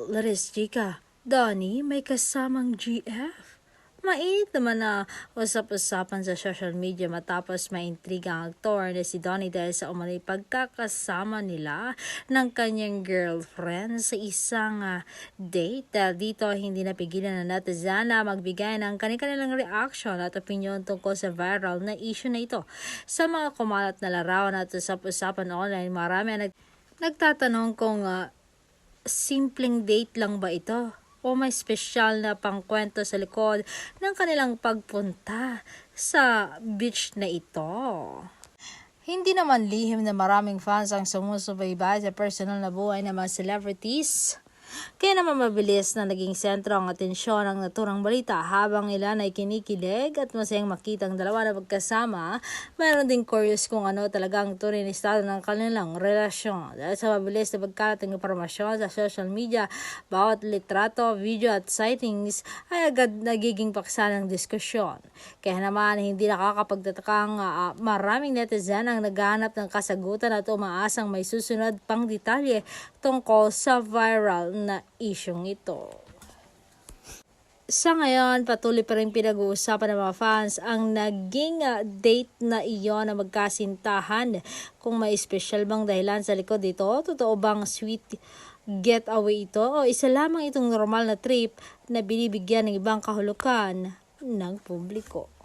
Laris Chica, Donnie may kasamang GF? Mainit naman na usap-usapan sa social media matapos maintriga ang aktor na si Donnie dahil sa umano'y pagkakasama nila ng kanyang girlfriend sa isang date. Dahil dito hindi napigilan ng netizen na magbigay ng kanilang reaction at opinion tungkol sa viral na issue na ito. Sa mga kumalat na larawan at usap-usapan online, marami ang nagtatanong kung simpleng date lang ba ito o may espesyal na pangkwento sa likod ng kanilang pagpunta sa beach na ito. Hindi naman lihim na maraming fans ang sumusubaybay sa personal na buhay ng mga celebrities. Kaya naman mabilis na naging sentro ang atensyon ng naturang balita habang ilan ay kinikilig at masayang makita ang dalawa na magkasama. Mayroon din curious kung ano talaga ang tunay na estado ng kanilang relasyon. Dahil sa mabilis na pagkalat ng impormasyon sa social media, bawat litrato, video at sightings ay agad nagiging paksa ng diskusyon. Kaya naman hindi nakakapagtatakang maraming netizen ang naghahanap ng kasagutan at umaasang may susunod pang detalye tungkol sa viral na isyong ito. Sa ngayon, patuloy pa rin pinag-uusapan ng mga fans ang naging date na iyon na magkasintahan. Kung may special bang dahilan sa likod dito, totoo bang sweet getaway ito o isa lamang itong normal na trip na binibigyan ng ibang kahulugan ng publiko.